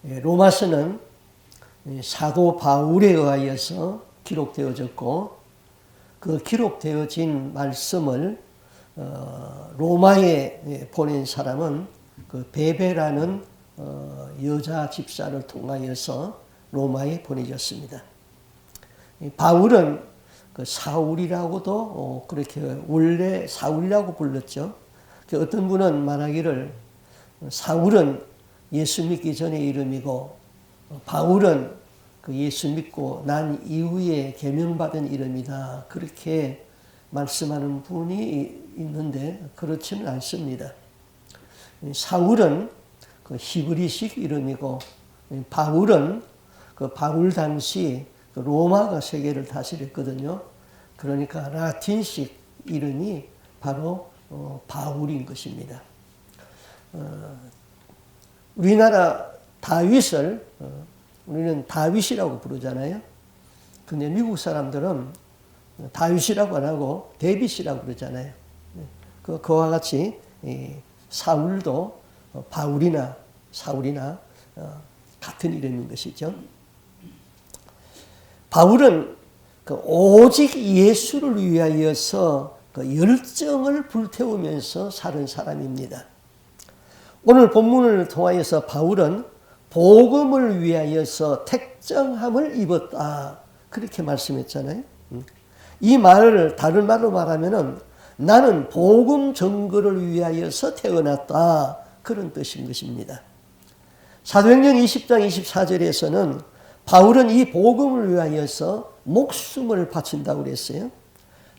로마서는 사도 바울에 의하여서 기록되어졌고 그 기록되어진 말씀을 로마에 보낸 사람은 그 베베라는 여자 집사를 통하여서 로마에 보내졌습니다. 바울은 그 사울이라고도 그렇게 원래 사울이라고 불렀죠. 어떤 분은 말하기를 사울은 예수 믿기 전의 이름이고 바울은 그 예수 믿고 난 이후에 계명받은 이름이다. 그렇게 말씀하는 분이 있는데 그렇지는 않습니다. 사울은 그 히브리식 이름이고 바울은 그 바울 당시 그 로마가 세계를 다스렸거든요. 그러니까 라틴식 이름이 바로 바울인 것입니다. 우리나라 다윗을 우리는 다윗이라고 부르잖아요. 근데 미국 사람들은 다윗이라고 안 하고 데빗이라고 그러잖아요. 그와 같이 사울도 바울이나 사울이나 같은 이름인 것이죠. 바울은 오직 예수를 위하여서 그 열정을 불태우면서 사는 사람입니다. 오늘 본문을 통하여서 바울은 복음을 위하여서 택정함을 입었다. 그렇게 말씀했잖아요. 이 말을 다른 말로 말하면은 나는 복음 전거를 위하여서 태어났다. 그런 뜻인 것입니다. 사도행전 20장 24절에서는 바울은 이 복음을 위하여서 목숨을 바친다고 그랬어요.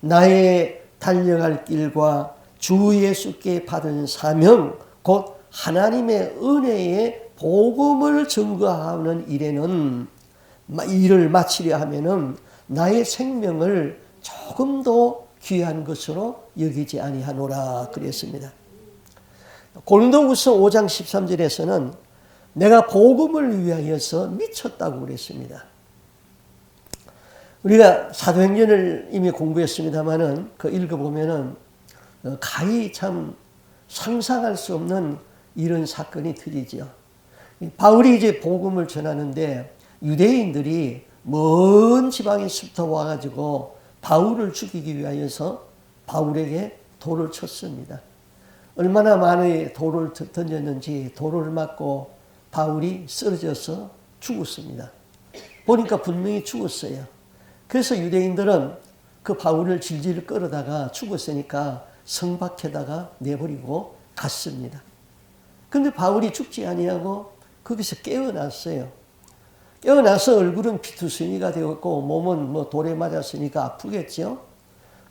나의 달려갈 길과 주 예수께 받은 사명 곧 하나님의 은혜의 복음을 증거하는 일에는 일을 마치려 하면은 나의 생명을 조금도 귀한 것으로 여기지 아니하노라 그랬습니다. 고린도후서 5장 13절에서는 내가 복음을 위하여서 미쳤다고 그랬습니다. 우리가 사도행전을 이미 공부했습니다만은 그 읽어보면은 가히 참 상상할 수 없는 이런 사건이 터지죠. 바울이 이제 복음을 전하는데 유대인들이 먼 지방에서부터 와가지고 바울을 죽이기 위하여서 바울에게 돌을 쳤습니다. 얼마나 많은 돌을 던졌는지 돌을 맞고 바울이 쓰러져서 죽었습니다. 보니까 분명히 죽었어요. 그래서 유대인들은 그 바울을 질질 끌어다가 죽었으니까 성 밖에다가 내버리고 갔습니다. 근데 바울이 죽지 아니하고 거기서 깨어났어요. 깨어나서 얼굴은 피투성이가 되었고 몸은 뭐 돌에 맞았으니까 아프겠죠.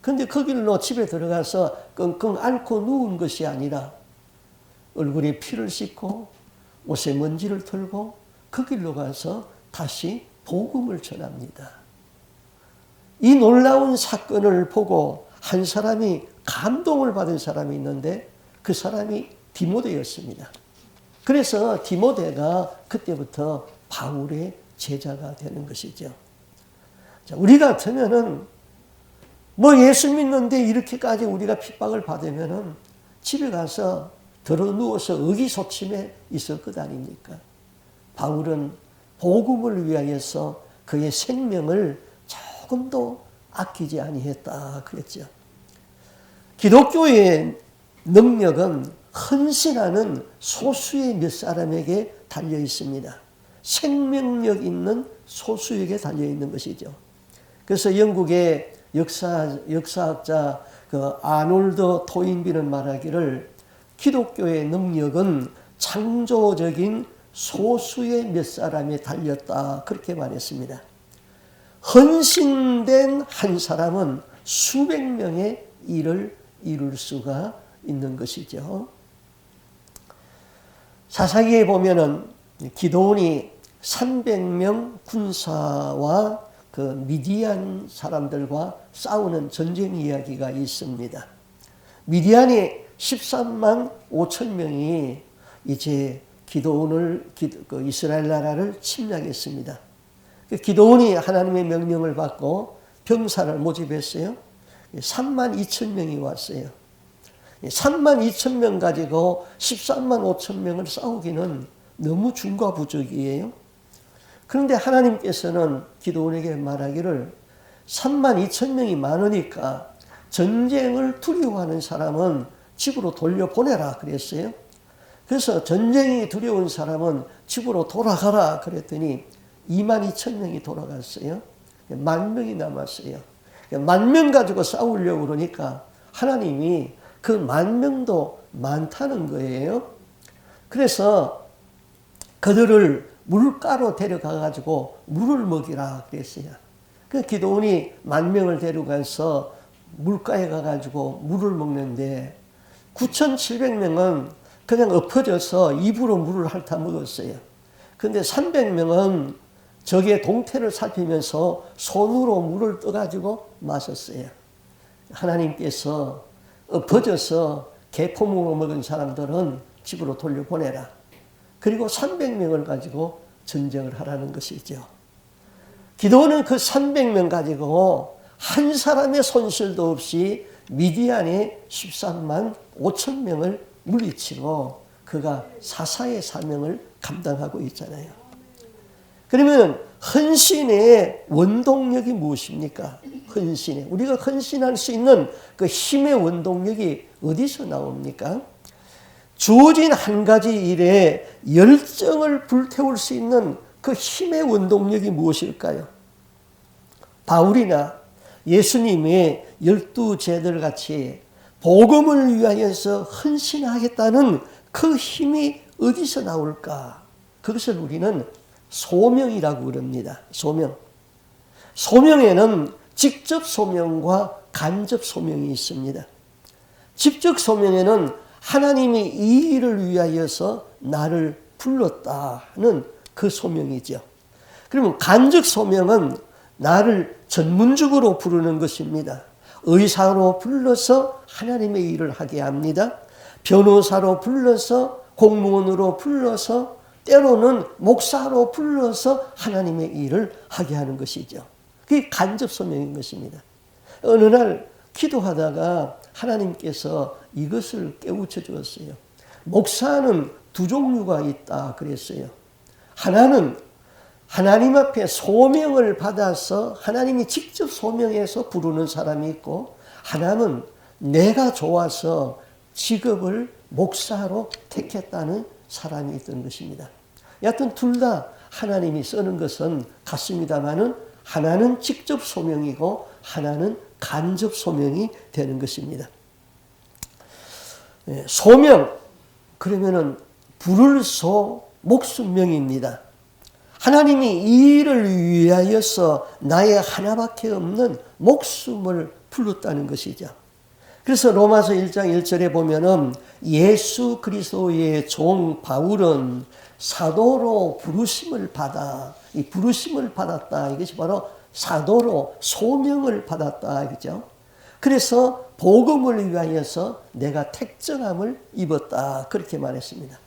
근데 그 길로 집에 들어가서 끙끙 앓고 누운 것이 아니라 얼굴에 피를 씻고 옷에 먼지를 털고 그 길로 가서 다시 복음을 전합니다. 이 놀라운 사건을 보고 한 사람이 감동을 받은 사람이 있는데 그 사람이 디모데였습니다. 그래서 디모데가 그때부터 바울의 제자가 되는 것이죠. 자, 우리 같으면은 뭐 예수 믿는데 이렇게까지 우리가 핍박을 받으면은 집에 가서 들어 누워서 의기소침해 있을 것 아닙니까? 바울은 복음을 위하여서 그의 생명을 조금도 아끼지 아니했다 그랬죠. 기독교의 능력은 헌신하는 소수의 몇 사람에게 달려 있습니다. 생명력 있는 소수에게 달려 있는 것이죠. 그래서 영국의 역사학자 그 아놀드 토인비는 말하기를 기독교의 능력은 창조적인 소수의 몇 사람에 달렸다 그렇게 말했습니다. 헌신된 한 사람은 수백 명의 일을 이룰 수가 있는 것이죠. 사사기에 보면은 기드온이 300명 군사와 그 미디안 사람들과 싸우는 전쟁 이야기가 있습니다. 미디안이 13만 5천 명이 이제 기드온을 이스라엘 나라를 침략했습니다. 기드온이 하나님의 명령을 받고 병사를 모집했어요. 3만 2천 명이 왔어요. 3만 2천 명 가지고 13만 5천 명을 싸우기는 너무 중과부족이에요. 그런데 하나님께서는 기드온에게 말하기를 32,000명이 많으니까 전쟁을 두려워하는 사람은 집으로 돌려보내라 그랬어요. 그래서 전쟁이 두려운 사람은 집으로 돌아가라 그랬더니 22,000명이 돌아갔어요. 10,000명이 남았어요. 10,000명 가지고 싸우려고 그러니까 하나님이 그 10,000명도 많다는 거예요. 그래서 그들을 물가로 데려가 가지고 물을 먹이라 그랬어요. 그 기드온이 10,000명을 데려가서 물가에 가가지고 물을 먹는데 9,700명은 그냥 엎어져서 입으로 물을 핥아 먹었어요. 근데 300명은 적의 동태를 살피면서 손으로 물을 떠가지고 마셨어요. 하나님께서 엎어져서 개포묵을 먹은 사람들은 집으로 돌려보내라. 그리고 300명을 가지고 전쟁을 하라는 것이죠. 기드온은 그 300명 가지고 한 사람의 손실도 없이 미디안의 13만 5천 명을 물리치고 그가 사사의 사명을 감당하고 있잖아요. 그러면 헌신의 원동력이 무엇입니까? 헌신의. 우리가 헌신할 수 있는 그 힘의 원동력이 어디서 나옵니까? 주어진 한 가지 일에 열정을 불태울 수 있는 그 힘의 원동력이 무엇일까요? 바울이나 예수님의 12제들 같이 복음을 위하여서 헌신하겠다는 그 힘이 어디서 나올까? 그것을 우리는 소명이라고 그럽니다. 소명. 소명에는 직접 소명과 간접 소명이 있습니다. 직접 소명에는 하나님이 이 일을 위하여서 나를 불렀다는 그 소명이죠. 그러면 간접 소명은 나를 전문적으로 부르는 것입니다. 의사로 불러서 하나님의 일을 하게 합니다. 변호사로 불러서, 공무원으로 불러서, 때로는 목사로 불러서 하나님의 일을 하게 하는 것이죠. 그게 간접 소명인 것입니다. 어느 날 기도하다가 하나님께서 이것을 깨우쳐 주었어요. 목사는 두 종류가 있다 그랬어요. 하나는 하나님 앞에 소명을 받아서 하나님이 직접 소명해서 부르는 사람이 있고, 하나는 내가 좋아서 직업을 목사로 택했다는 사람이 있던 것입니다. 여하튼 둘 다 하나님이 쓰는 것은 같습니다만은 하나는 직접 소명이고 하나는 간접 소명이 되는 것입니다. 소명, 그러면은 부를 소 목숨명입니다. 하나님이 이 일을 위하여서 나의 하나밖에 없는 목숨을 불렀다는 것이죠. 그래서 로마서 1장 1절에 보면은 예수 그리스도의 종 바울은 사도로 부르심을 받아, 이 부르심을 받았다. 이것이 바로 사도로 소명을 받았다. 그죠? 그래서 복음을 위하여서 내가 택정함을 입었다. 그렇게 말했습니다.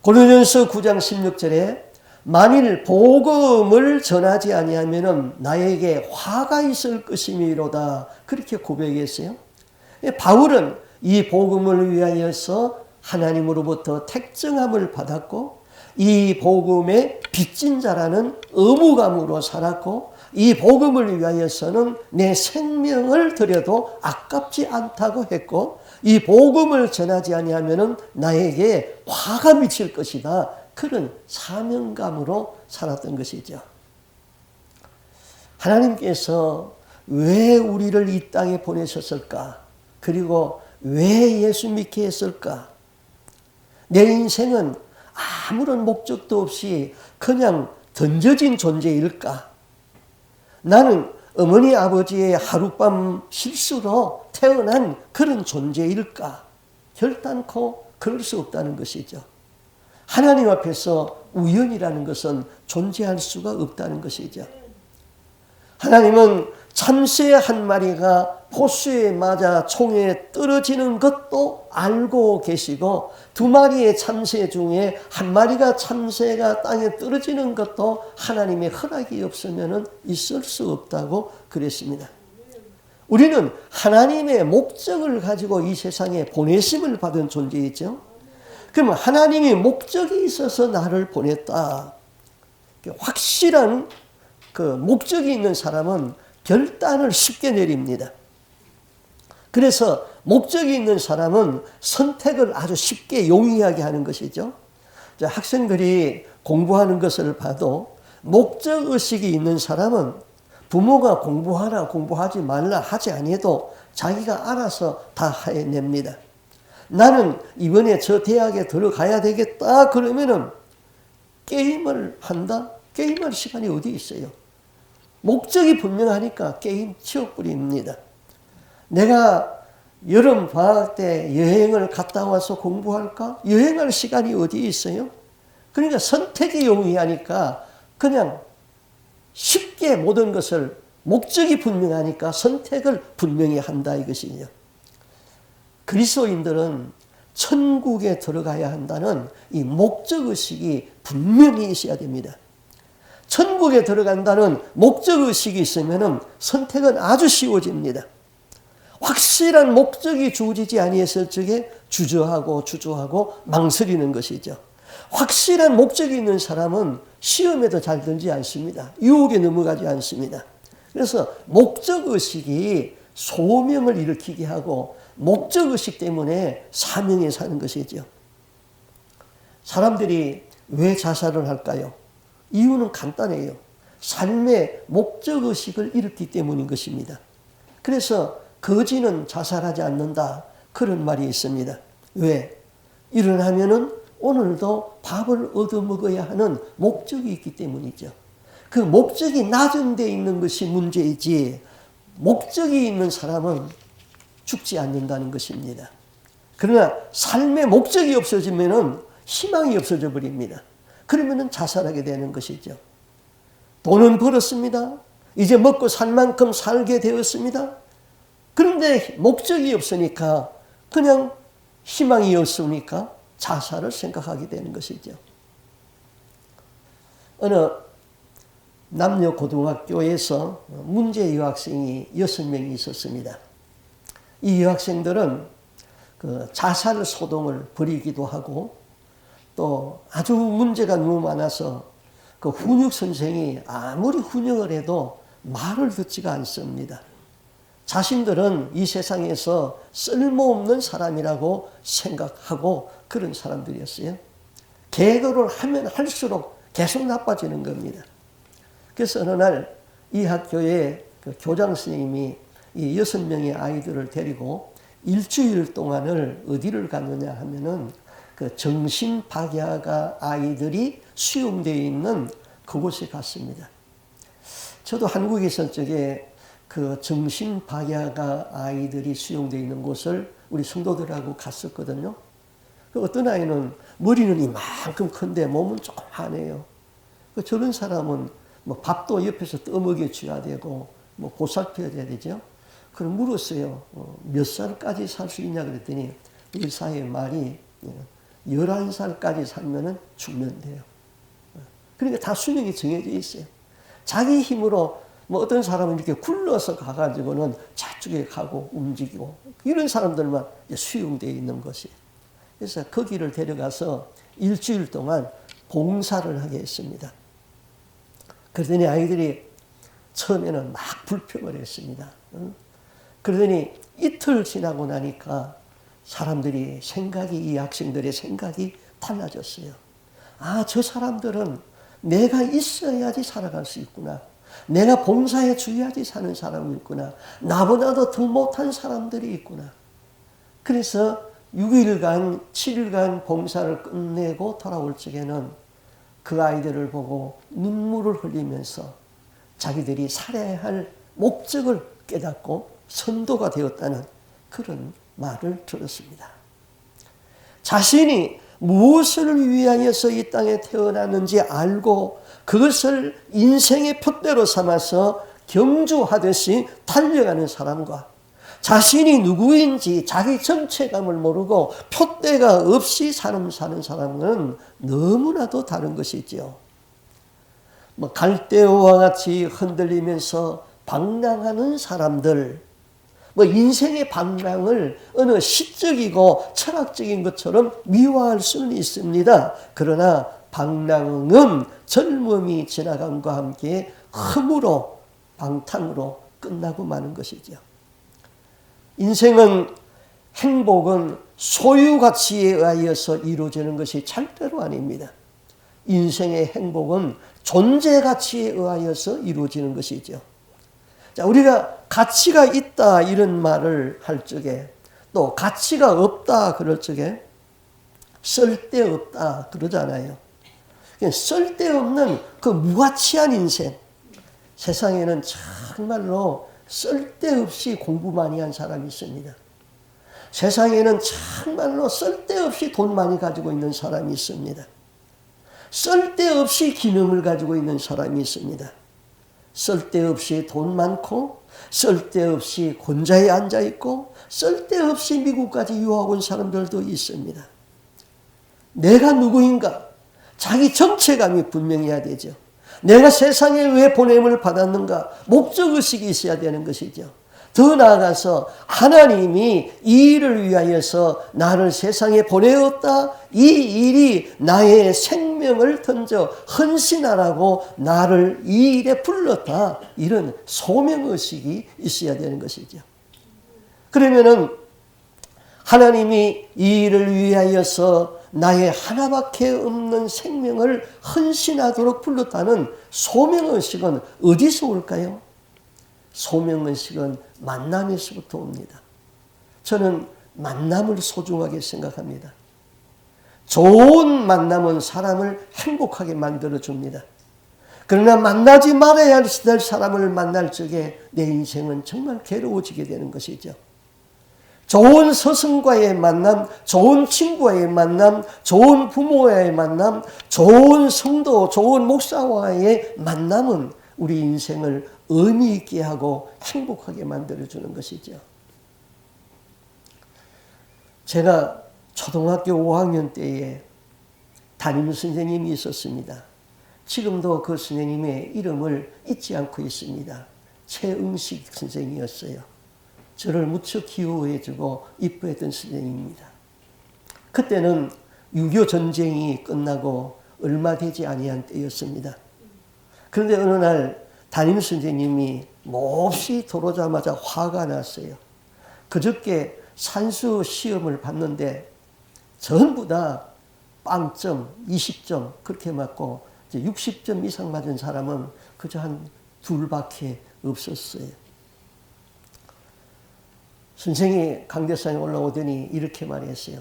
고린도전서 9장 16절에 만일 복음을 전하지 아니하면은 나에게 화가 있을 것이미로다. 그렇게 고백했어요. 바울은 이 복음을 위하여서 하나님으로부터 택정함을 받았고, 이 복음의 빚진 자라는 의무감으로 살았고, 이 복음을 위하여서는 내 생명을 드려도 아깝지 않다고 했고, 이 복음을 전하지 아니하면은 나에게 화가 미칠 것이다. 그런 사명감으로 살았던 것이죠. 하나님께서 왜 우리를 이 땅에 보내셨을까? 그리고 왜 예수 믿게 했을까? 내 인생은 아무런 목적도 없이 그냥 던져진 존재일까? 나는 어머니 아버지의 하룻밤 실수로 태어난 그런 존재일까? 결단코 그럴 수 없다는 것이죠. 하나님 앞에서 우연이라는 것은 존재할 수가 없다는 것이죠. 하나님은 참새 한 마리가 포수에 맞아 총에 떨어지는 것도 알고 계시고, 두 마리의 참새 중에 한 마리가 참새가 땅에 떨어지는 것도 하나님의 허락이 없으면 있을 수 없다고 그랬습니다. 우리는 하나님의 목적을 가지고 이 세상에 보내심을 받은 존재이죠. 그러면 하나님이 목적이 있어서 나를 보냈다. 확실한 그 목적이 있는 사람은 결단을 쉽게 내립니다. 그래서 목적이 있는 사람은 선택을 아주 쉽게 용이하게 하는 것이죠. 학생들이 공부하는 것을 봐도 목적의식이 있는 사람은 부모가 공부하라 공부하지 말라 하지 아니해도 자기가 알아서 다 해냅니다. 나는 이번에 저 대학에 들어가야 되겠다 그러면은 게임을 한다? 게임할 시간이 어디 있어요? 목적이 분명하니까 게임 치워버립니다. 내가 여름 방학 때 여행을 갔다 와서 공부할까? 여행할 시간이 어디 있어요? 그러니까 선택이 용이하니까 그냥 쉽게 모든 것을 목적이 분명하니까 선택을 분명히 한다 이것이죠. 그리스도인들은 천국에 들어가야 한다는 이 목적의식이 분명히 있어야 됩니다. 천국에 들어간다는 목적의식이 있으면 선택은 아주 쉬워집니다. 확실한 목적이 주어지지 아니했을 적에 주저하고 망설이는 것이죠. 확실한 목적이 있는 사람은 시험에도 잘 들지 않습니다. 유혹에 넘어가지 않습니다. 그래서 목적의식이 소명을 일으키게 하고 목적의식 때문에 사명에 사는 것이죠. 사람들이 왜 자살을 할까요? 이유는 간단해요. 삶의 목적의식을 잃었기 때문인 것입니다. 그래서 거지는 자살하지 않는다. 그런 말이 있습니다. 왜? 일어나면은 오늘도 밥을 얻어먹어야 하는 목적이 있기 때문이죠. 그 목적이 낮은 데 있는 것이 문제이지 목적이 있는 사람은 죽지 않는다는 것입니다. 그러나 삶의 목적이 없어지면 희망이 없어져 버립니다. 그러면 자살하게 되는 것이죠. 돈은 벌었습니다. 이제 먹고 살 만큼 살게 되었습니다. 그런데 목적이 없으니까 그냥 희망이 없으니까 자살을 생각하게 되는 것이죠. 어느 남녀 고등학교에서 문제 여학생이 6명이 있었습니다. 이 여학생들은 그 자살 소동을 벌이기도 하고 또 아주 문제가 너무 많아서 그 훈육 선생이 아무리 훈육을 해도 말을 듣지가 않습니다. 자신들은 이 세상에서 쓸모없는 사람이라고 생각하고 그런 사람들이었어요. 계도를 하면 할수록 계속 나빠지는 겁니다. 그래서 어느 날 이 학교에 그 교장 선생님이 이 6명의 아이들을 데리고 일주일 동안을 어디를 갔느냐 하면은 그 정신박약아 아이들이 수용되어 있는 그곳에 갔습니다. 저도 한국에 있을 적에 그 정신박약아 아이들이 수용되어 있는 곳을 우리 성도들하고 갔었거든요. 그 어떤 아이는 머리는 이만큼 큰데 몸은 조그마해요. 저런 사람은 뭐 밥도 옆에서 떠먹여 줘야 되고 뭐 보살펴야 되죠. 그럼 물었어요. 몇 살까지 살 수 있냐 그랬더니 의사의 말이 11살까지 살면은 죽는데요. 그러니까 다 수명이 정해져 있어요. 자기 힘으로 뭐 어떤 사람은 이렇게 굴러서 가가지고는 저쪽에 가고 움직이고 이런 사람들만 수용되어 있는 것이에요. 그래서 거기를 데려가서 일주일 동안 봉사를 하게 했습니다. 그러더니 아이들이 처음에는 막 불평을 했습니다. 그러더니 이틀 지나고 나니까 사람들이 이 학생들의 생각이 달라졌어요. 아, 저 사람들은 내가 있어야지 살아갈 수 있구나. 내가 봉사해 줘야지 사는 사람이 있구나. 나보다도 더 못한 사람들이 있구나. 그래서 6일간, 7일간 봉사를 끝내고 돌아올 적에는 그 아이들을 보고 눈물을 흘리면서 자기들이 살아야 할 목적을 깨닫고 선도가 되었다는 그런 말을 들었습니다. 자신이 무엇을 위하여서 이 땅에 태어났는지 알고 그것을 인생의 표대로 삼아서 경주하듯이 달려가는 사람과 자신이 누구인지 자기 정체감을 모르고 표대가 없이 사는 사람은 너무나도 다른 것이죠. 뭐 갈대와 같이 흔들리면서 방랑하는 사람들, 뭐 인생의 방향을 어느 시적이고 철학적인 것처럼 미화할 수는 있습니다. 그러나 방랑은 젊음이 지나감과 함께 흠으로 방탕으로 끝나고 마는 것이죠. 인생은 행복은 소유 가치에 의하여서 이루어지는 것이 절대로 아닙니다. 인생의 행복은 존재 가치에 의하여서 이루어지는 것이죠. 자, 우리가 가치가 있다 이런 말을 할 적에 또 가치가 없다 그럴 적에 쓸데없다 그러잖아요. 쓸데없는 그 무가치한 인생. 세상에는 정말로 쓸데없이 공부 많이 한 사람이 있습니다. 세상에는 정말로 쓸데없이 돈 많이 가지고 있는 사람이 있습니다. 쓸데없이 기능을 가지고 있는 사람이 있습니다. 쓸데없이 돈 많고 쓸데없이 혼자에 앉아있고 쓸데없이 미국까지 유학 온 사람들도 있습니다. 내가 누구인가? 자기 정체감이 분명해야 되죠. 내가 세상에 왜 보냄을 받았는가? 목적의식이 있어야 되는 것이죠. 더 나아가서 하나님이 이 일을 위하여서 나를 세상에 보내었다. 이 일이 나의 생명을 던져 헌신하라고 나를 이 일에 불렀다. 이런 소명의식이 있어야 되는 것이죠. 그러면은 하나님이 이 일을 위하여서 나의 하나밖에 없는 생명을 헌신하도록 불렀다는 소명의식은 어디서 올까요? 소명의식은 만남에서부터 옵니다. 저는 만남을 소중하게 생각합니다. 좋은 만남은 사람을 행복하게 만들어줍니다. 그러나 만나지 말아야 할 사람을 만날 적에 내 인생은 정말 괴로워지게 되는 것이죠. 좋은 스승과의 만남, 좋은 친구와의 만남, 좋은 부모와의 만남, 좋은 성도, 좋은 목사와의 만남은 우리 인생을 의미 있게 하고 행복하게 만들어주는 것이죠. 제가 초등학교 5학년 때에 담임 선생님이 있었습니다. 지금도 그 선생님의 이름을 잊지 않고 있습니다. 최응식 선생님이었어요. 저를 무척 귀여워해주고 이뻐했던 선생님입니다. 그때는 6.25 전쟁이 끝나고 얼마 되지 아니한 때였습니다. 그런데 어느 날 담임 선생님이 몹시 들어오자마자 화가 났어요. 그저께 산수 시험을 봤는데 전부 다 빵점, 20점 그렇게 맞고 60점 이상 맞은 사람은 그저 한 둘밖에 없었어요. 선생이 강대상에 올라오더니 이렇게 말했어요.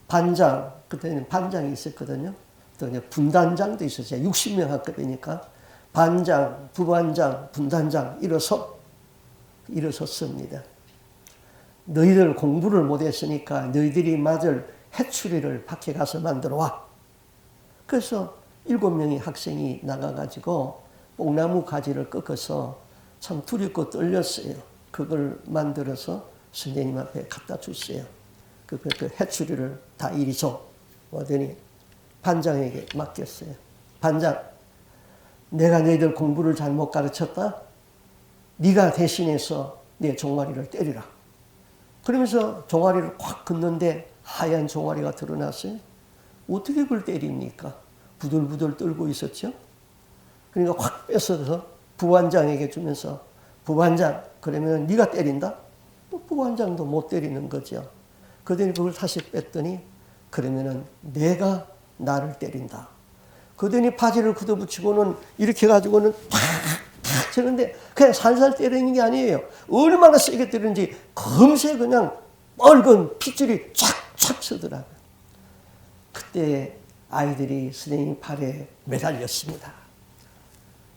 반장, 그때는 반장이 있었거든요. 또 분단장도 있었어요. 60명 학급이니까 반장, 부반장, 분단장 일어섰습니다. 너희들 공부를 못했으니까 너희들이 맞을 해추리를 밖에 가서 만들어 와. 그래서 7명의 학생이 나가가지고 뽕나무 가지를 꺾어서 참 두렵고 떨렸어요. 그걸 만들어서 선생님 앞에 갖다 줬어요. 그 해추리를 다 이리 줘. 오더니 반장에게 맡겼어요. 반장, 내가 너희들 공부를 잘못 가르쳤다? 네가 대신해서 내 종아리를 때리라. 그러면서 종아리를 확 긋는데 하얀 종아리가 드러났어요. 어떻게 그걸 때립니까? 부들부들 떨고 있었죠. 그러니까 확 뺏어서 부반장에게 주면서 부반장, 그러면 네가 때린다? 또 부반장도 못 때리는 거죠. 그들이 그걸 다시 뺐더니 그러면은 내가 나를 때린다. 그들이 바지를 걷어붙이고는 이렇게 가지고는 탁탁 치는데 그냥 살살 때리는 게 아니에요. 얼마나 세게 때리는지 금세 그냥 뻘건 핏줄이 쫙쫙 서더라고요. 그때 아이들이 선생님 팔에 매달렸습니다.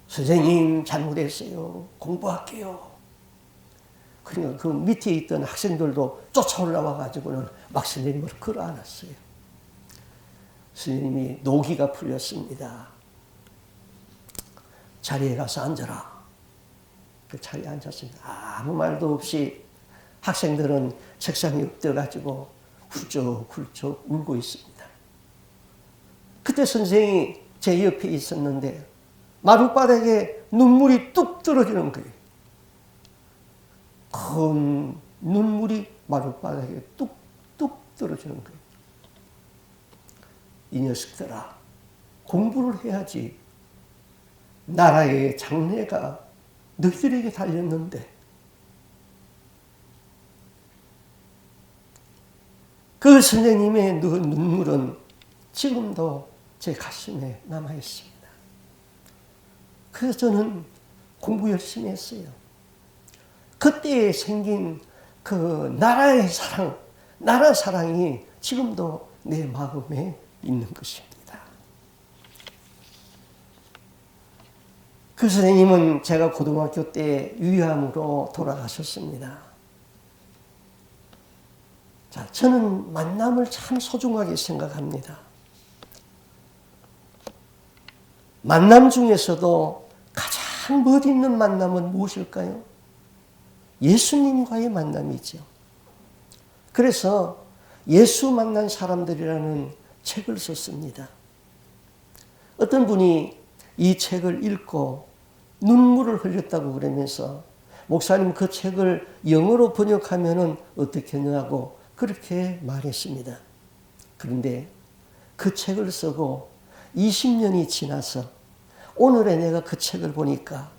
선생님 잘못했어요. 공부할게요. 그러니까 그 밑에 있던 학생들도 쫓아올라와 가지고는 막 선생님을 끌어안았어요. 선생님이 노기가 풀렸습니다. 자리에 가서 앉아라. 그 자리에 앉았습니다. 아무 말도 없이 학생들은 책상에 엎드려가지고 훌쩍훌쩍 울고 있습니다. 그때 선생이 제 옆에 있었는데 마룻바닥에 눈물이 뚝 떨어지는 거예요. 큰 눈물이 마룻바닥에 뚝뚝 떨어지는 거예요. 이 녀석들아, 공부를 해야지. 나라의 장래가 너희들에게 달렸는데. 그 선생님의 눈물은 지금도 제 가슴에 남아 있습니다. 그래서 저는 공부 열심히 했어요. 그때 생긴 그 나라의 사랑, 나라 사랑이 지금도 내 마음에 있는 것입니다. 그 선생님은 제가 고등학교 때 위암으로 돌아가셨습니다. 자, 저는 만남을 참 소중하게 생각합니다. 만남 중에서도 가장 멋있는 만남은 무엇일까요? 예수님과의 만남이죠. 그래서 예수 만난 사람들이라는 책을 썼습니다. 어떤 분이 이 책을 읽고 눈물을 흘렸다고 그러면서 목사님 그 책을 영어로 번역하면 어떻게 하냐고 그렇게 말했습니다. 그런데 그 책을 쓰고 20년이 지나서 오늘에 내가 그 책을 보니까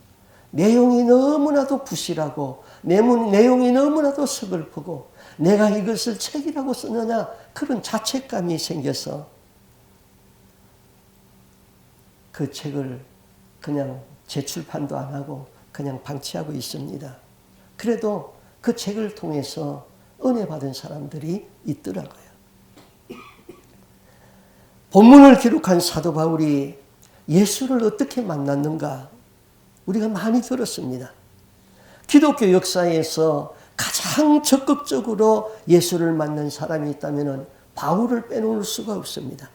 내용이 너무나도 부실하고 내용이 너무나도 서글프고 내가 이것을 책이라고 쓰느냐 그런 자책감이 생겨서 그 책을 그냥 재출판도 안 하고 그냥 방치하고 있습니다. 그래도 그 책을 통해서 은혜 받은 사람들이 있더라고요. 본문을 기록한 사도 바울이 예수를 어떻게 만났는가 우리가 많이 들었습니다. 기독교 역사에서 가장 적극적으로 예수를 만난 사람이 있다면 바울을 빼놓을 수가 없습니다.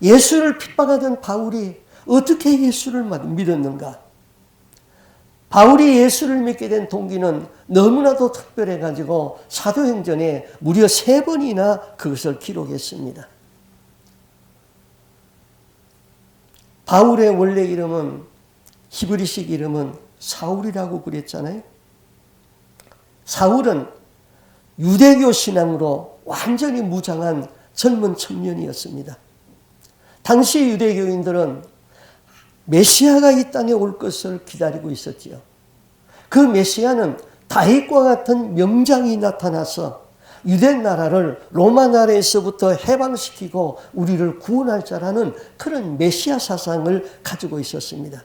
예수를 핍박하던 바울이 어떻게 예수를 믿었는가? 바울이 예수를 믿게 된 동기는 너무나도 특별해가지고 사도행전에 무려 3번이나 그것을 기록했습니다. 바울의 원래 이름은 히브리식 이름은 사울이라고 그랬잖아요. 사울은 유대교 신앙으로 완전히 무장한 젊은 청년이었습니다. 당시 유대교인들은 메시아가 이 땅에 올 것을 기다리고 있었지요. 그 메시아는 다윗과 같은 명장이 나타나서 유대 나라를 로마 나라에서부터 해방시키고 우리를 구원할 자라는 그런 메시아 사상을 가지고 있었습니다.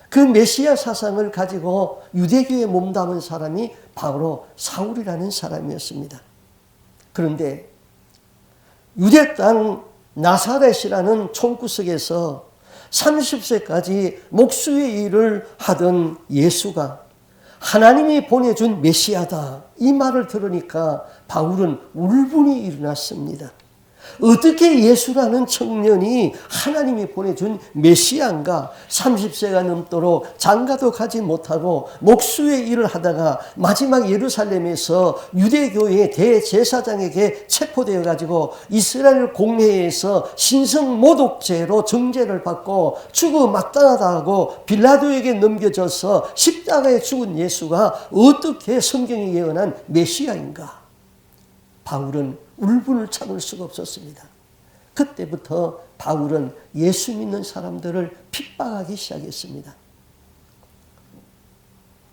그 메시아 사상을 가지고 유대교에 몸담은 사람이 바로 사울이라는 사람이었습니다. 그런데 유대 땅 나사렛이라는 총구석에서 30세까지 목수의 일을 하던 예수가 하나님이 보내준 메시아다 이 말을 들으니까 바울은 울분이 일어났습니다. 어떻게 예수라는 청년이 하나님이 보내준 메시아인가? 30세가 넘도록 장가도 가지 못하고 목수의 일을 하다가 마지막 예루살렘에서 유대교의 대제사장에게 체포되어 가지고 이스라엘 공회에서 신성 모독죄로 정죄를 받고 죽어 마땅하다고 빌라도에게 넘겨져서 십자가에 죽은 예수가 어떻게 성경이 예언한 메시아인가? 바울은 울분을 참을 수가 없었습니다. 그때부터 바울은 예수 믿는 사람들을 핍박하기 시작했습니다.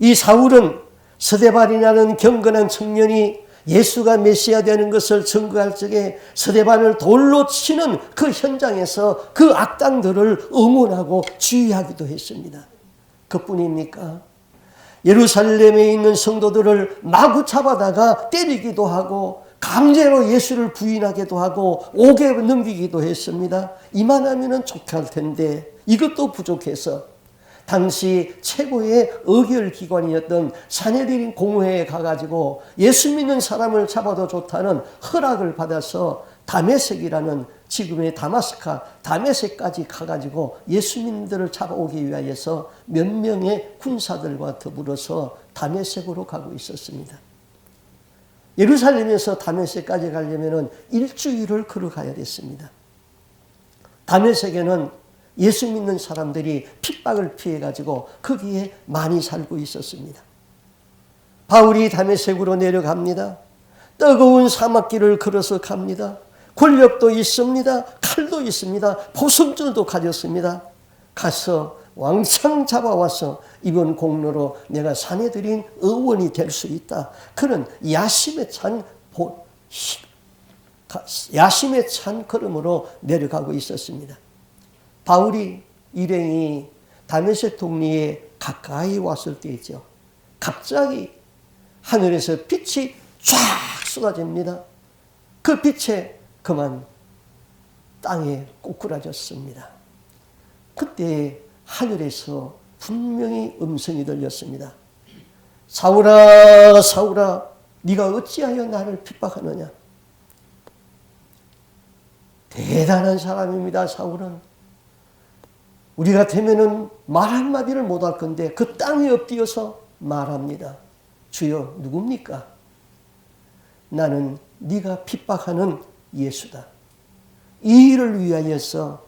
이 사울은 스데반이라는 경건한 청년이 예수가 메시아 되는 것을 증거할 적에 스데반을 돌로 치는 그 현장에서 그 악당들을 응원하고 주의하기도 했습니다. 그뿐입니까? 예루살렘에 있는 성도들을 마구 잡아다가 때리기도 하고 강제로 예수를 부인하기도 하고 옥에 넘기기도 했습니다. 이만하면 족할 텐데 이것도 부족해서 당시 최고의 의결기관이었던 사내들인 공회에 가가지고 예수 믿는 사람을 잡아도 좋다는 허락을 받아서 다메섹이라는 지금의 다메섹까지 가가지고 예수민들을 잡아오기 위하여서 몇 명의 군사들과 더불어서 다메섹으로 가고 있었습니다. 예루살렘에서 다메섹까지 가려면 일주일을 걸어가야 됐습니다. 다메섹에는 예수 믿는 사람들이 핍박을 피해가지고 거기에 많이 살고 있었습니다. 바울이 다메섹으로 내려갑니다. 뜨거운 사막길을 걸어서 갑니다. 권력도 있습니다. 칼도 있습니다. 포선줄도 가졌습니다. 가서 왕창 잡아와서 이번 공로로 내가 사내들인 의원이 될 수 있다. 그런 야심에 찬 걸음으로 내려가고 있었습니다. 바울이 일행이 다메섹 동리에 가까이 왔을 때이죠. 갑자기 하늘에서 빛이 쫙 쏟아집니다. 그 빛에 그만 땅에 꼬꾸라졌습니다. 그때 하늘에서 분명히 음성이 들렸습니다. 사울아, 사울아, 네가 어찌하여 나를 핍박하느냐? 대단한 사람입니다. 사울은 우리 같으면은 말 한마디를 못할 건데 그 땅에 엎드려서 말합니다. 주여, 누굽니까? 나는 네가 핍박하는 예수다. 이 일을 위하여서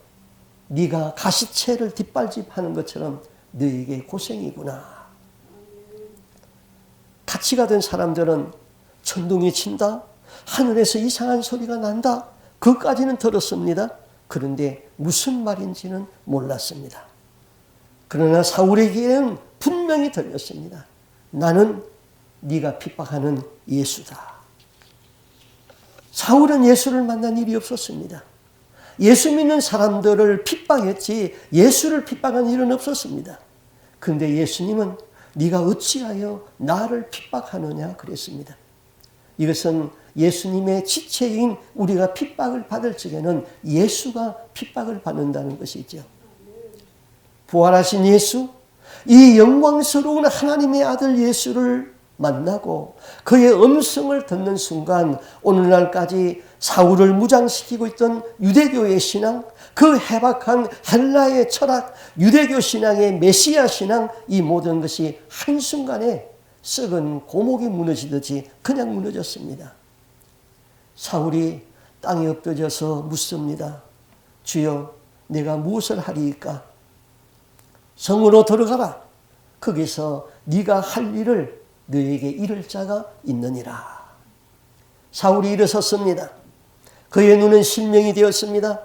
네가 가시채를 뒷발집하는 것처럼 너에게 고생이구나. 같이 가던 사람들은 천둥이 친다, 하늘에서 이상한 소리가 난다, 그까지는 들었습니다. 그런데 무슨 말인지는 몰랐습니다. 그러나 사울에게는 분명히 들렸습니다. 나는 네가 핍박하는 예수다. 사울은 예수를 만난 일이 없었습니다. 예수 믿는 사람들을 핍박했지 예수를 핍박한 일은 없었습니다. 그런데 예수님은 네가 어찌하여 나를 핍박하느냐 그랬습니다. 이것은 예수님의 지체인 우리가 핍박을 받을 적에는 예수가 핍박을 받는다는 것이죠. 부활하신 예수, 이 영광스러운 하나님의 아들 예수를 만나고 그의 음성을 듣는 순간 오늘날까지 사울을 무장시키고 있던 유대교의 신앙, 그 해박한 헬라의 철학, 유대교 신앙의 메시아 신앙, 이 모든 것이 한순간에 썩은 고목이 무너지듯이 그냥 무너졌습니다. 사울이 땅에 엎드려서 묻습니다. 주여, 내가 무엇을 하리이까? 성으로 들어가라. 거기서 네가 할 일을 너에게 이를 자가 있느니라. 사울이 일어섰습니다. 그의 눈은 실명이 되었습니다.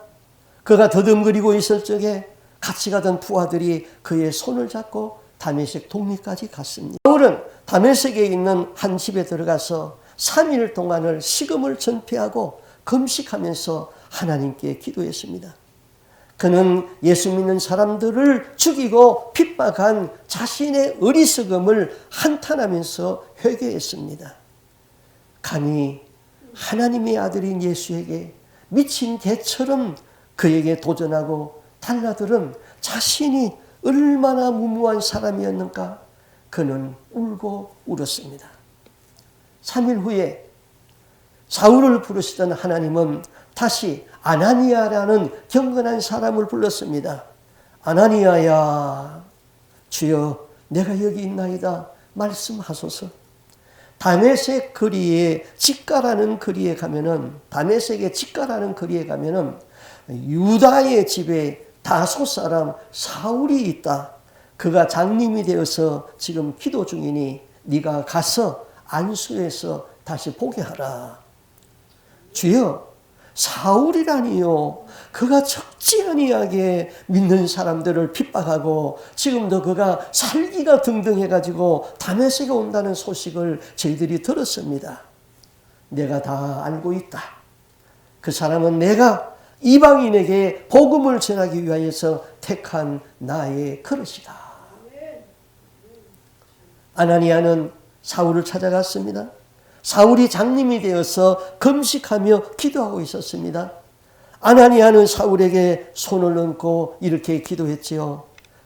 그가 더듬거리고 있을 적에 같이 가던 부하들이 그의 손을 잡고 다메섹 동리까지 갔습니다. 사울은 다메섹에 있는 한 집에 들어가서 3일 동안을 식음을 전폐하고 금식하면서 하나님께 기도했습니다. 그는 예수 믿는 사람들을 죽이고 핍박한 자신의 어리석음을 한탄하면서 회개했습니다. 감히 하나님의 아들인 예수에게 미친 개처럼 그에게 도전하고 달라들은 자신이 얼마나 무모한 사람이었는가. 그는 울고 울었습니다. 3일 후에 사울을 부르시던 하나님은 다시 아나니아라는 경건한 사람을 불렀습니다. 아나니아야, 주여, 내가 여기 있나이다. 말씀하소서. 다메섹 거리에 직가라는 거리에 가면은, 다메섹의 직가라는 거리에 가면은 유다의 집에 다소 사람 사울이 있다. 그가 장님이 되어서 지금 기도 중이니 네가 가서 안수해서 다시 보게 하라. 주여, 사울이라니요. 그가 적지 아니하게 믿는 사람들을 핍박하고 지금도 그가 살기가 등등해가지고 다메섹에 온다는 소식을 저희들이 들었습니다. 내가 다 알고 있다. 그 사람은 내가 이방인에게 복음을 전하기 위하여서 택한 나의 그릇이다. 아나니아는 사울을 찾아갔습니다. 사울이 장님이 되어서 금식하며 기도하고 있었습니다. 아나니아는 사울에게 손을 얹고 이렇게 기도했지요.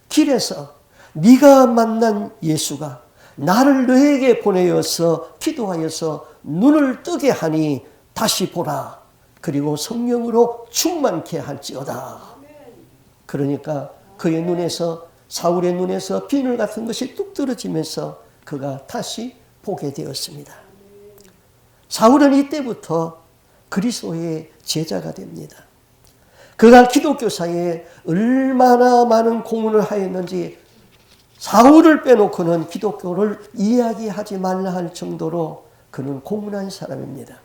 길에서 네가 만난 예수가 나를 너에게 보내어서 기도하여서 눈을 뜨게 하니 다시 보라. 그리고 성령으로 충만케 할지어다. 그러니까 그의 눈에서, 사울의 눈에서 비늘 같은 것이 뚝 떨어지면서 그가 다시 보게 되었습니다. 사울은 이때부터 그리스도의 제자가 됩니다. 그가 기독교사에 얼마나 많은 공헌을 하였는지 사울을 빼놓고는 기독교를 이야기하지 말라 할 정도로 그는 고문한 사람입니다.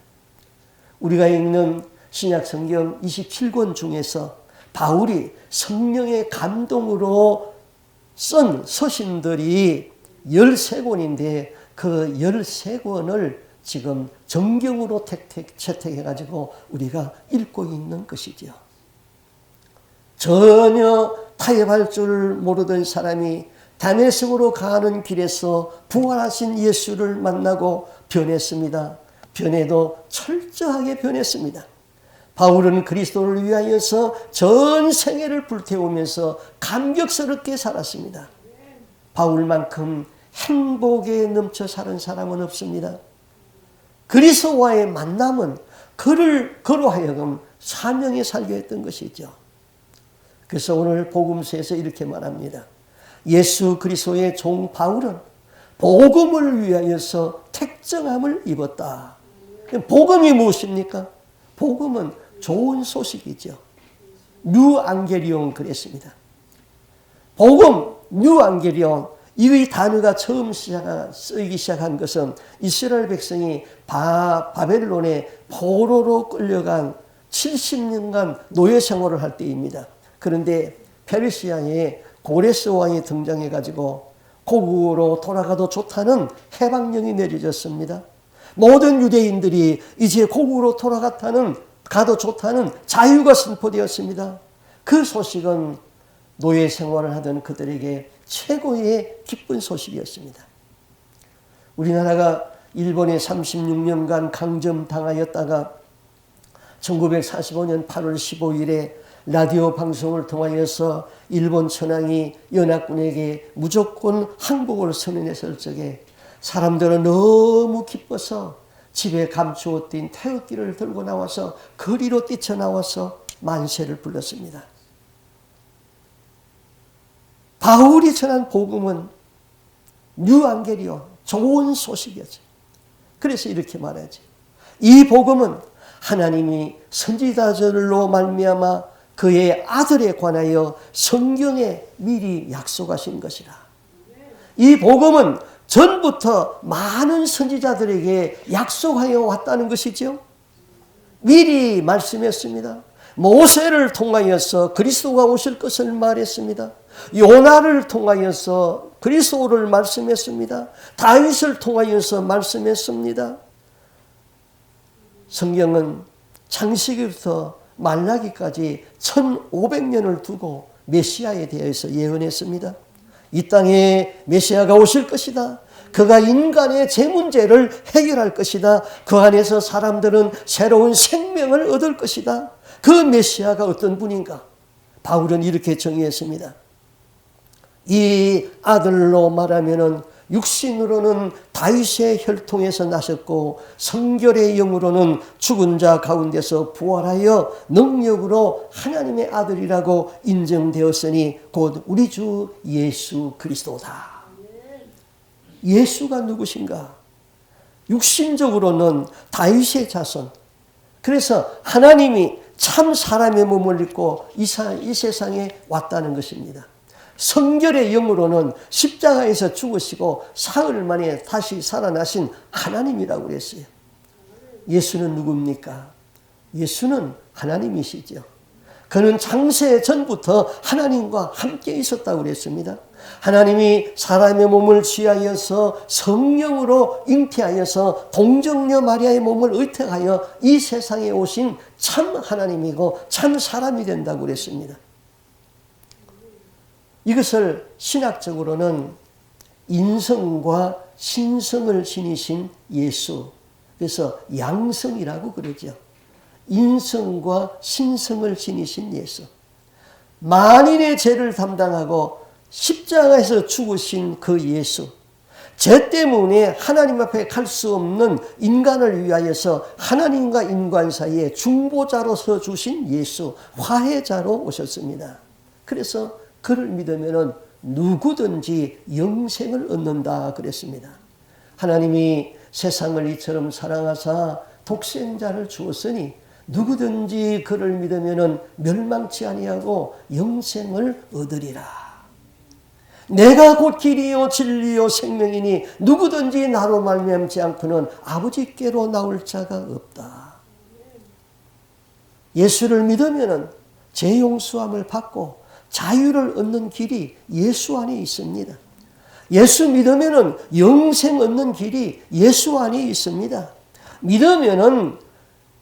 우리가 읽는 신약 성경 27권 중에서 바울이 성령의 감동으로 쓴 서신들이 13권인데 그 13권을 지금 정경으로 채택해가지고 우리가 읽고 있는 것이죠. 전혀 타협할 줄 모르던 사람이 다메섹으로 가는 길에서 부활하신 예수를 만나고 변했습니다. 변해도 철저하게 변했습니다. 바울은 그리스도를 위하여서 전 생애를 불태우면서 감격스럽게 살았습니다. 바울만큼 행복에 넘쳐 사는 사람은 없습니다. 그리스도와의 만남은 그로 하여금 사명에 살게 했던 것이죠. 그래서 오늘 복음서에서 이렇게 말합니다. 예수 그리스도의 종 바울은 복음을 위하여서 택정함을 입었다. 복음이 무엇입니까? 복음은 좋은 소식이죠. 뉴앙겔리온 그랬습니다. 복음, 뉴앙겔리온, 이 단어가 처음 쓰이기 시작한 것은 이스라엘 백성이 바벨론의 포로로 끌려간 70년간 노예 생활을 할 때입니다. 그런데 페르시아의 고레스 왕이 등장해가지고 고국으로 돌아가도 좋다는 해방령이 내려졌습니다. 모든 유대인들이 이제 고국으로 가도 좋다는 자유가 선포되었습니다. 그 소식은 노예 생활을 하던 그들에게 최고의 기쁜 소식이었습니다. 우리나라가 일본에 36년간 강점당하였다가 1945년 8월 15일에 라디오 방송을 통하여서 일본 천황이 연합군에게 무조건 항복을 선언했을 적에 사람들은 너무 기뻐서 집에 감추었던 태극기를 들고 나와서 거리로 뛰쳐나와서 만세를 불렀습니다. 바울이 전한 복음은 뉴앙겔리온, 좋은 소식이었죠. 그래서 이렇게 말하지. 이 복음은 하나님이 선지자들로 말미암아 그의 아들에 관하여 성경에 미리 약속하신 것이라. 이 복음은 전부터 많은 선지자들에게 약속하여 왔다는 것이죠. 미리 말씀했습니다. 모세를 통하여서 그리스도가 오실 것을 말했습니다. 요나를 통하여서 그리스도를 말씀했습니다. 다윗을 통하여서 말씀했습니다. 성경은 창세기부터 말라기까지 1500년을 두고 메시아에 대해서 예언했습니다. 이 땅에 메시아가 오실 것이다. 그가 인간의 제 문제를 해결할 것이다. 그 안에서 사람들은 새로운 생명을 얻을 것이다. 그 메시아가 어떤 분인가? 바울은 이렇게 정의했습니다. 이 아들로 말하면은 육신으로는 다윗의 혈통에서 나셨고 성결의 영으로는 죽은 자 가운데서 부활하여 능력으로 하나님의 아들이라고 인정되었으니 곧 우리 주 예수 그리스도다. 예수가 누구신가? 육신적으로는 다윗의 자손. 그래서 하나님이 참 사람의 몸을 입고 이 세상에 왔다는 것입니다. 성결의 영으로는 십자가에서 죽으시고 사흘 만에 다시 살아나신 하나님이라고 그랬어요. 예수는 누굽니까? 예수는 하나님이시죠. 그는 창세 전부터 하나님과 함께 있었다고 그랬습니다. 하나님이 사람의 몸을 취하여서 성령으로 잉태하여서 동정녀 마리아의 몸을 의택하여 이 세상에 오신 참 하나님이고 참 사람이 된다고 그랬습니다. 이것을 신학적으로는 인성과 신성을 지니신 예수, 그래서 양성이라고 그러죠. 인성과 신성을 지니신 예수. 만인의 죄를 담당하고 십자가에서 죽으신 그 예수. 죄 때문에 하나님 앞에 갈 수 없는 인간을 위하여서 하나님과 인간 사이에 중보자로서 주신 예수, 화해자로 오셨습니다. 그래서 그를 믿으면 누구든지 영생을 얻는다 그랬습니다. 하나님이 세상을 이처럼 사랑하사 독생자를 주었으니 누구든지 그를 믿으면 멸망치 아니하고 영생을 얻으리라. 내가 곧 길이요 진리요 생명이니 누구든지 나로 말미암지 않고는 아버지께로 나올 자가 없다. 예수를 믿으면 죄 용서함을 받고 자유를 얻는 길이 예수 안에 있습니다. 예수 믿으면 영생 얻는 길이 예수 안에 있습니다. 믿으면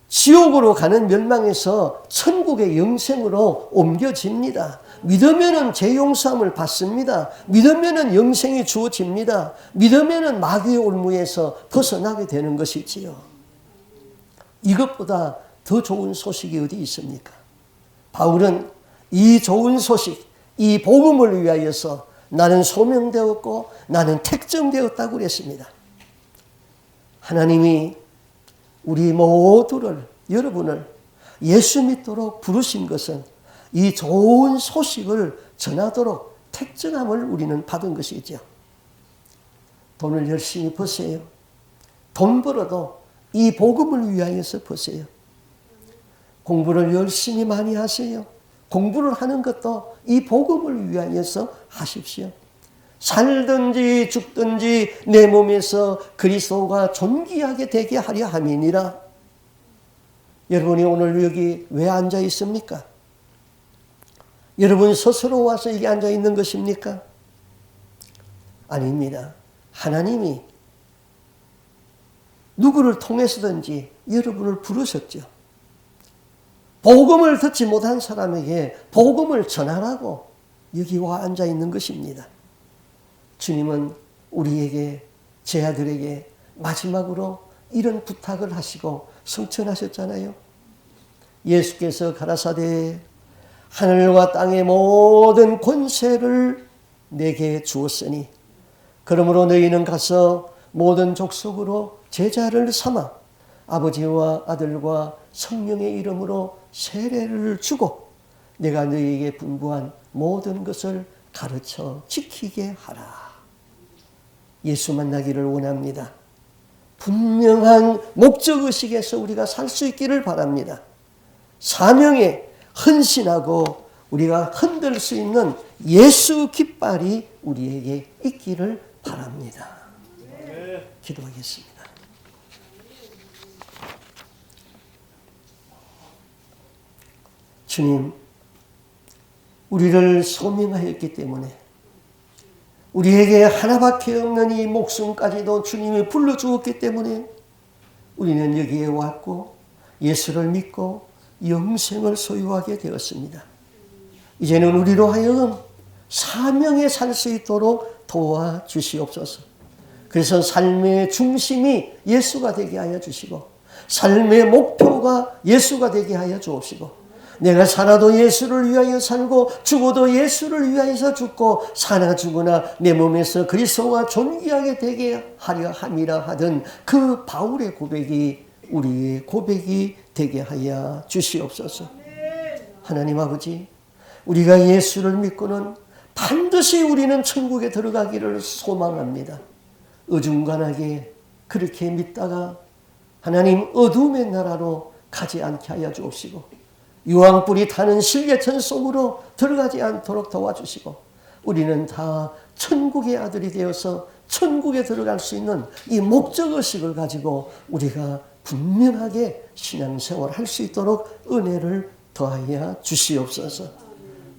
지옥으로 가는 멸망에서 천국의 영생으로 옮겨집니다. 믿으면 죄 용서함을 받습니다. 믿으면 영생이 주어집니다. 믿으면 마귀의 올무에서 벗어나게 되는 것이지요. 이것보다 더 좋은 소식이 어디 있습니까? 바울은 이 좋은 소식, 이 복음을 위하여서 나는 소명되었고 나는 택정되었다고 그랬습니다. 하나님이 우리 모두를, 여러분을 예수 믿도록 부르신 것은 이 좋은 소식을 전하도록 택정함을 우리는 받은 것이죠. 돈을 열심히 버세요. 돈 벌어도 이 복음을 위하여서 버세요. 공부를 열심히 많이 하세요. 공부를 하는 것도 이 복음을 위하여서 하십시오. 살든지 죽든지 내 몸에서 그리스도가 존귀하게 되게 하려 함이니라. 여러분이 오늘 여기 왜 앉아 있습니까? 여러분 스스로 와서 여기 앉아 있는 것입니까? 아닙니다. 하나님이 누구를 통해서든지 여러분을 부르셨죠. 복음을 듣지 못한 사람에게 복음을 전하라고 여기 와 앉아 있는 것입니다. 주님은 우리에게, 제 아들에게 마지막으로 이런 부탁을 하시고 성천하셨잖아요. 예수께서 가라사대 하늘과 땅의 모든 권세를 내게 주었으니 그러므로 너희는 가서 모든 족속으로 제자를 삼아 아버지와 아들과 성령의 이름으로 세례를 주고 내가 너희에게 분부한 모든 것을 가르쳐 지키게 하라. 예수 만나기를 원합니다. 분명한 목적의식에서 우리가 살 수 있기를 바랍니다. 사명에 헌신하고 우리가 흔들 수 있는 예수 깃발이 우리에게 있기를 바랍니다. 기도하겠습니다. 주님, 우리를 소명하였기 때문에 우리에게 하나밖에 없는 이 목숨까지도 주님이 불러주었기 때문에 우리는 여기에 왔고 예수를 믿고 영생을 소유하게 되었습니다. 이제는 우리로 하여금 사명에 살 수 있도록 도와주시옵소서. 그래서 삶의 중심이 예수가 되게 하여 주시고 삶의 목표가 예수가 되게 하여 주옵시고 내가 살아도 예수를 위하여 살고 죽어도 예수를 위하여서 죽고 사나 죽으나 내 몸에서 그리스도가 존귀하게 되게 하려 함이라 하던 그 바울의 고백이 우리의 고백이 되게 하여 주시옵소서. 하나님 아버지, 우리가 예수를 믿고는 반드시 우리는 천국에 들어가기를 소망합니다. 어중간하게 그렇게 믿다가 하나님 어둠의 나라로 가지 않게 하여 주옵시고 유황불이 타는 실개천 속으로 들어가지 않도록 도와주시고 우리는 다 천국의 아들이 되어서 천국에 들어갈 수 있는 이 목적의식을 가지고 우리가 분명하게 신앙생활을 할 수 있도록 은혜를 더하여 주시옵소서.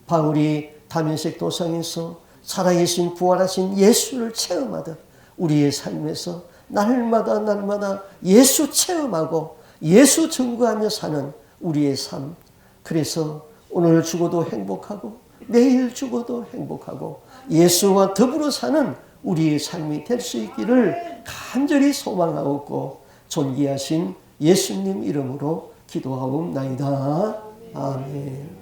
바울이 다메섹 도상에서 살아계신 부활하신 예수를 체험하듯 우리의 삶에서 날마다 예수 체험하고 예수 증거하며 사는 우리의 삶, 그래서 오늘 죽어도 행복하고 내일 죽어도 행복하고 예수와 더불어 사는 우리의 삶이 될 수 있기를 간절히 소망하옵고 존귀하신 예수님 이름으로 기도하옵나이다. 아멘.